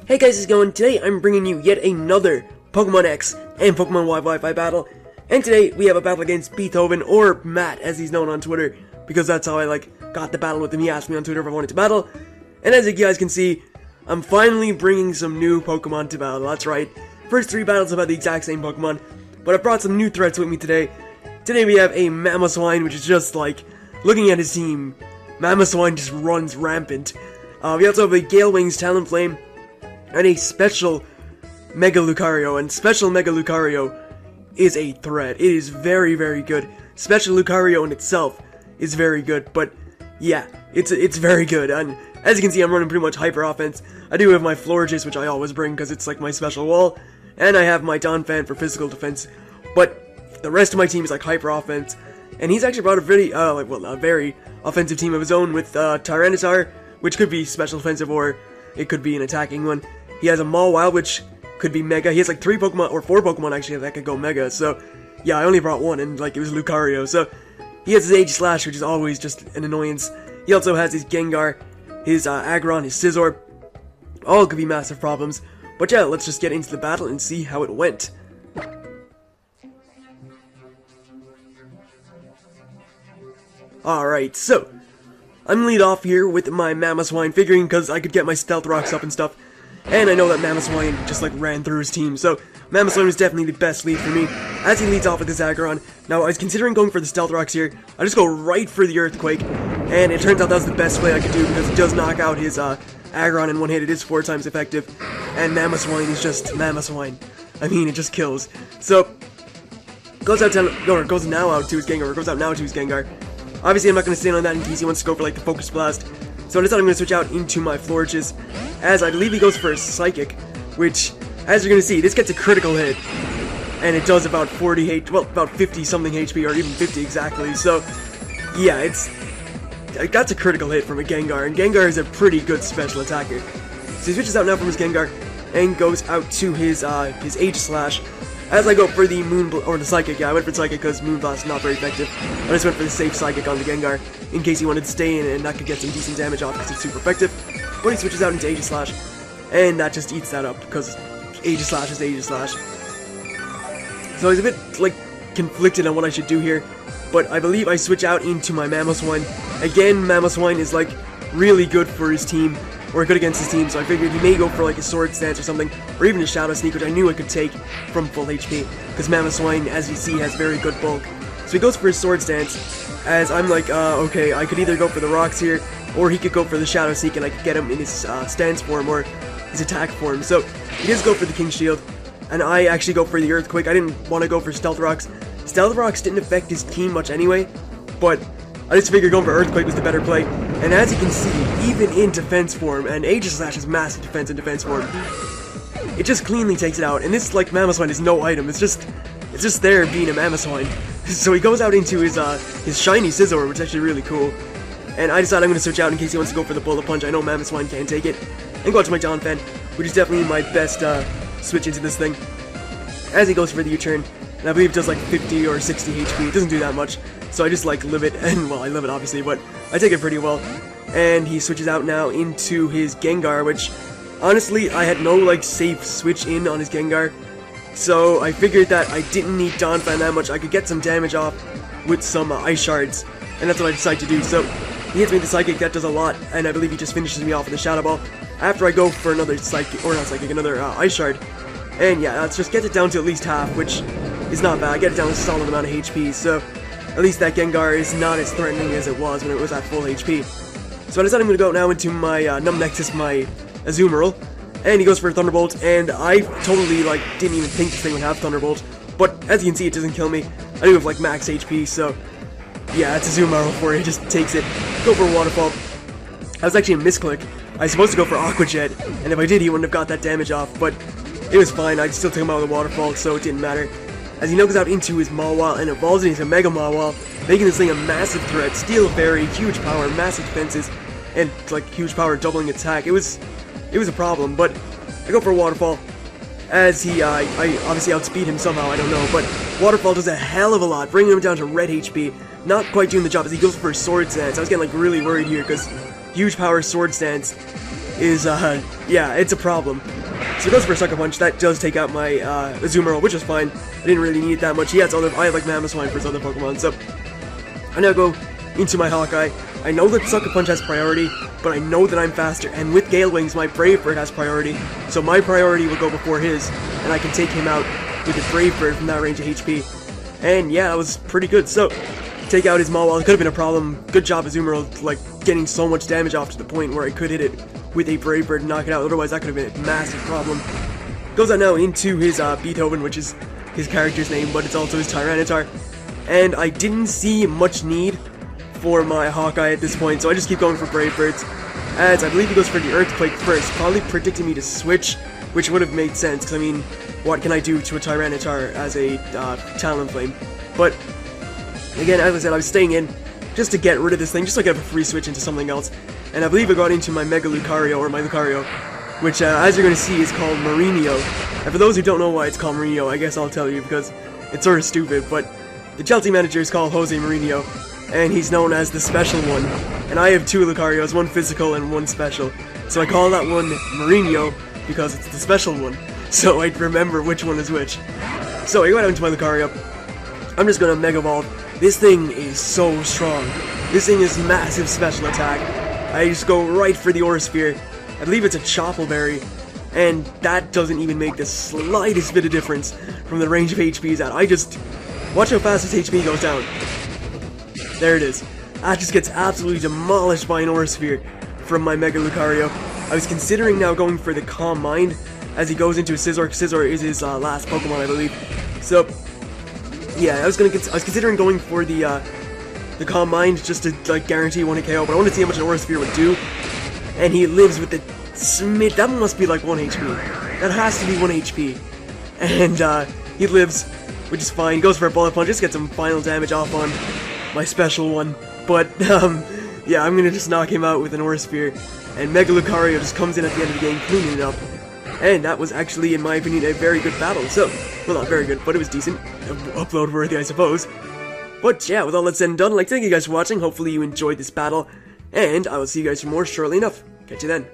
Hey guys, how's it going? Today I'm bringing you yet another Pokemon X and Pokemon Y Wi-Fi battle. And today we have a battle against Beethoven, or Matt as he's known on Twitter, because that's how I got the battle with him. He asked me on Twitter if I wanted to battle. And as you guys can see, I'm finally bringing some new Pokemon to battle. That's right. First three battles have had the exact same Pokemon, but I brought some new threats with me today. Today we have a Mamoswine, which is just looking at his team, Mamoswine just runs rampant. We also have a Gale Wings Talonflame, and a special Mega Lucario, and special Mega Lucario is a threat. It is very, very good. Special Lucario in itself is very good, but yeah, it's very good. And as you can see, I'm running pretty much Hyper Offense. I do have my Florges, which I always bring because it's like my special wall, and I have my Donphan for physical defense, but the rest of my team is like Hyper Offense, and he's actually brought a very, a very offensive team of his own with Tyranitar, which could be special defensive or it could be an attacking one. He has a Mawile, which could be Mega. He has like 3 Pokemon, or 4 Pokemon actually, that could go Mega. So, yeah, I only brought one, and it was Lucario. So, he has his Aegislash, which is always just an annoyance. He also has his Gengar, his Aggron, his Scizor. All could be massive problems. But yeah, let's just get into the battle and see how it went. Alright, so I'm lead off here with my Mamoswine, figuring because I could get my Stealth Rocks up and stuff. And I know that Mamoswine just ran through his team, so Mamoswine was definitely the best lead for me, as he leads off with his Aggron. Now, I was considering going for the Stealth Rocks here. I just go right for the Earthquake, and it turns out that was the best play I could do, because it does knock out his Aggron in one hit. It is 4 times effective, and Mamoswine is just Mamoswine. I mean, it just kills. So, goes now out to his Gengar. Obviously, I'm not going to stand on that in case he wants to go for the Focus Blast. So I decided I'm going to switch out into my Florges, as I believe he goes for a Psychic, which, as you're going to see, this gets a critical hit, and it does about 50 something HP, or even 50 exactly. So yeah, that's a critical hit from a Gengar, and Gengar is a pretty good special attacker. So he switches out now from his Gengar, and goes out to his Aegislash. As I go for the the Psychic, yeah, I went for Psychic because Moonblast is not very effective. I just went for the safe Psychic on the Gengar, in case he wanted to stay in and that could get some decent damage off because it's super effective. But he switches out into Aegislash, and that just eats that up, because Aegislash is Aegislash. So he's a bit, conflicted on what I should do here, but I believe I switch out into my Mamoswine. Again, Mamoswine is, really good for his team, or good against his team, so I figured he may go for a Sword Stance or something, or even a Shadow Sneak, which I knew I could take from full HP, because Mamoswine, as you see, has very good bulk. So he goes for his Sword Stance, as I'm okay, I could either go for the Rocks here, or he could go for the Shadow Sneak and I could get him in his stance form, or his attack form. So he does go for the King Shield, and I actually go for the Earthquake. I didn't want to go for Stealth Rocks. Stealth Rocks didn't affect his team much anyway, but I just figured going for Earthquake was the better play. And as you can see, even in defense form, and Aegislash is massive defense in defense form, it just cleanly takes it out. And this, Mamoswine is no item. It's just there being a Mamoswine. So he goes out into his shiny Scizor, which is actually really cool. And I decide I'm going to switch out in case he wants to go for the Bullet Punch. I know Mamoswine can't take it. And go out to my Donphan, which is definitely my best switch into this thing. As he goes for the U-turn, and I believe it does 50 or 60 HP. It doesn't do that much. So I just live it, and well, I live it obviously, but I take it pretty well. And he switches out now into his Gengar, which honestly I had no safe switch in on his Gengar. So I figured that I didn't need Donphan that much. I could get some damage off with some Ice Shards, and that's what I decided to do. So he hits me with the Psychic, that does a lot, and I believe he just finishes me off with a Shadow Ball after I go for another Psychic, or not Psychic, another Ice Shard. And yeah, let's just get it down to at least half, which is not bad. I get it down to a solid amount of HP, so at least that Gengar is not as threatening as it was when it was at full HP. So I decided I'm going to go now into my Numnexus, my Azumarill, and he goes for a Thunderbolt, and I totally didn't even think this thing would have Thunderbolt, but as you can see, it doesn't kill me. I do have max HP, so yeah, it's a Azumarill for it. It just takes it. Go for a Waterfall. I was actually a misclick. I was supposed to go for Aqua Jet, and if I did, he wouldn't have got that damage off, but it was fine. I still took him out with a Waterfall, so it didn't matter. As he goes out into his Mawile and evolves into Mega Mawile, making this thing a massive threat. Steel Fairy, huge power, massive defenses, and huge power, doubling attack. It was a problem, but I go for a Waterfall. As I obviously outspeed him somehow, I don't know, but Waterfall does a hell of a lot, bringing him down to red HP. Not quite doing the job as he goes for a Sword Stance. I was getting really worried here because huge power Sword Stance is, yeah, it's a problem. So it goes for a Sucker Punch. That does take out my Azumarill, which is fine. I didn't really need it that much. He has other, I have like Mamoswine for his other Pokemon, so I now go into my Hawkeye. I know that Sucker Punch has priority, but I know that I'm faster, and with Gale Wings, my Brave Bird has priority, so my priority will go before his, and I can take him out with a Brave Bird from that range of HP. And yeah, that was pretty good. So, take out his Mawile. It could have been a problem. Good job, Azumarill, like, getting so much damage off to the point where I could hit it with a Brave Bird and knock it out. Otherwise, that could have been a massive problem. Goes on now into his Beethoven, which is his character's name, but it's also his Tyranitar. And I didn't see much need for my Hawkeye at this point, so I just keep going for Brave Birds. As I believe he goes for the Earthquake first, probably predicting me to switch, which would have made sense, because I mean, what can I do to a Tyranitar as a Talonflame? But, again, as I said, I was staying in just to get rid of this thing, just so I could have a free switch into something else. And I believe I got into my Mega Lucario, or my Lucario, which, as you're going to see, is called Mourinho. And for those who don't know why it's called Mourinho, I guess I'll tell you, because it's sort of stupid, but the Chelsea manager is called Jose Mourinho, and he's known as the special one. And I have two Lucarios, one physical and one special. So I call that one Mourinho because it's the special one. So I'd remember which one is which. So I go out into my Lucario. I'm just gonna Mega Evolve. This thing is so strong. This thing is massive special attack. I just go right for the Aura Sphere. I believe it's a Chople Berry. And that doesn't even make the slightest bit of difference from the range of HP he's at. I just... watch how fast his HP goes down. There it is. That just gets absolutely demolished by an Aura Sphere from my Mega Lucario. I was considering now going for the Calm Mind as he goes into Scizor. Scizor is his last Pokemon, I believe. So, yeah, I was considering going for the Calm Mind just to like guarantee one KO, but I wanted to see how much an Aura Sphere would do. And he lives with the Smith. That must be like 1 HP. That has to be 1 HP. And he lives, which is fine. Goes for a Bullet Punch, just get some final damage off on my special one. But, yeah, I'm gonna just knock him out with an Aura Sphere. And Mega Lucario just comes in at the end of the game, cleaning it up. And that was actually, in my opinion, a very good battle. So, well, not very good, but it was decent. Upload worthy, I suppose. But yeah, with all that said and done, I'd like to thank you guys for watching. Hopefully you enjoyed this battle. And I will see you guys for more shortly enough. Catch you then.